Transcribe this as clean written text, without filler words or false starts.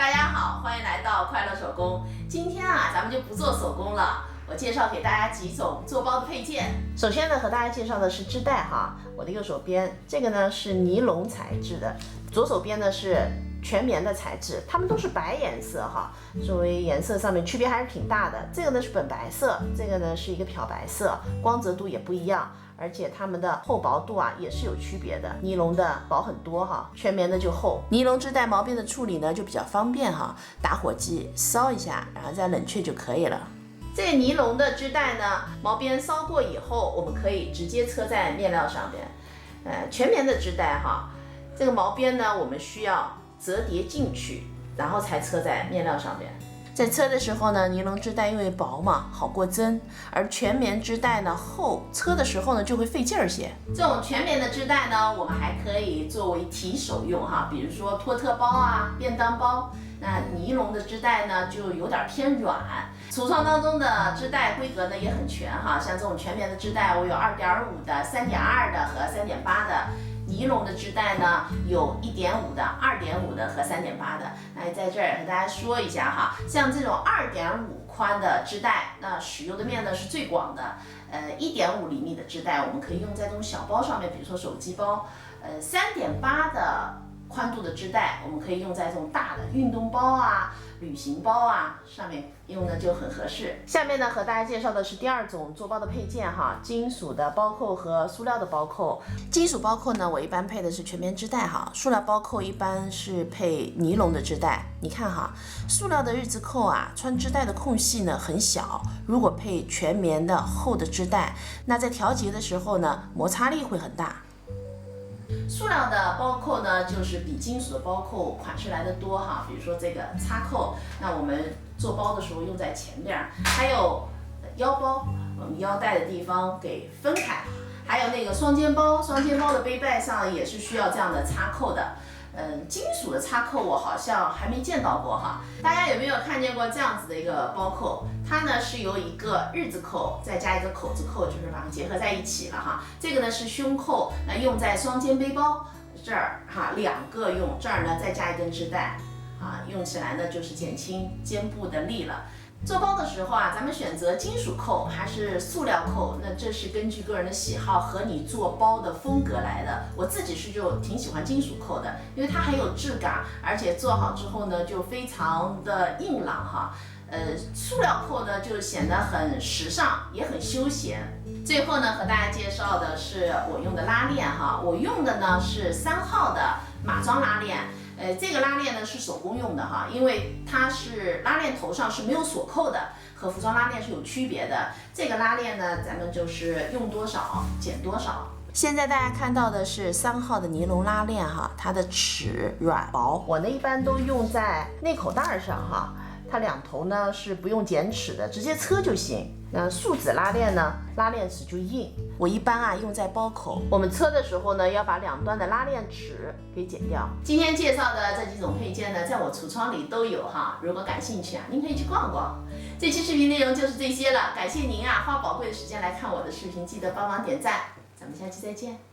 大家好，欢迎来到快乐手工。今天咱们就不做手工了，我介绍给大家几种做包的配件。首先呢，和大家介绍的是织带哈，我的右手边这个呢是尼龙材质的，左手边呢是全棉的材质，它们都是白颜色哈，作为颜色上面区别还是挺大的。这个呢是本白色，这个呢是一个漂白色，光泽度也不一样。而且它们的厚薄度也是有区别的，尼龙的薄很多哈，全棉的就厚。尼龙织带毛边的处理呢就比较方便哈，打火机烧一下，然后再冷却就可以了。这个尼龙的织带呢，毛边烧过以后，我们可以直接车在面料上边。全棉的织带哈，这个毛边呢我们需要折叠进去，然后才车在面料上边。在车的时候呢，尼龙织带因为薄嘛，好过针，而全棉织带呢厚，车的时候呢就会费劲儿些。这种全棉的织带呢，我们还可以作为提手用哈，比如说托特包便当包。那尼龙的织带呢就有点偏软，橱窗当中的织带规格呢也很全哈，像这种全棉的织带，我有2.5的、3.2的和3.8的。尼龙的织带呢有1.5的、2.5的和3.8的。那在这儿和大家说一下哈，像这种2.5宽的织带，那使用的面呢是最广的。1.5厘米的织带我们可以用在这种小包上面，比如说手机包。3.8的宽度的织带我们可以用在这种大的运动包旅行包上面用的就很合适。下面呢和大家介绍的是第二种做包的配件哈，金属的包扣和塑料的包扣。金属包扣呢，我一般配的是全棉织带哈，塑料包扣一般是配尼龙的织带。你看哈，塑料的日字扣穿织带的空隙呢很小，如果配全棉的厚的织带，那在调节的时候呢，摩擦力会很大。塑料的包扣呢，就是比金属的包扣款式来的多哈。比如说这个插扣，那我们做包的时候用在前边，还有腰包，我们腰带的地方给分开，还有那个双肩包，双肩包的背带上也是需要这样的插扣的。金属的插扣我好像还没见到过哈，大家有没有看见过这样子的一个包扣？它呢是由一个日字扣再加一个口字扣，就是把它结合在一起了哈。这个呢是胸扣，那用在双肩背包这儿哈，2个用，这儿呢再加一根织带用起来呢就是减轻肩部的力了。做包的时候咱们选择金属扣还是塑料扣，那这是根据个人的喜好和你做包的风格来的。我自己就挺喜欢金属扣的，因为它很有质感，而且做好之后呢就非常的硬朗哈。塑料扣呢就显得很时尚，也很休闲。最后呢和大家介绍的是我用的拉链哈，我用的呢是3号的马装拉链。这个拉链呢是手工用的哈，因为它是拉链头上是没有锁扣的，和服装拉链是有区别的。这个拉链呢，咱们就是用多少减多少。现在大家看到的是3号的尼龙拉链哈，它的齿软薄，我呢一般都用在内口袋上哈。它2头呢是不用剪齿的，直接车就行。那树脂拉链呢，拉链齿就硬，我一般用在包口。我们车的时候呢，要把2端的拉链齿给剪掉。今天介绍的这几种配件呢，在我橱窗里都有哈，如果感兴趣您可以去逛逛。这期视频内容就是这些了，感谢您花宝贵的时间来看我的视频，记得帮忙点赞，咱们下期再见。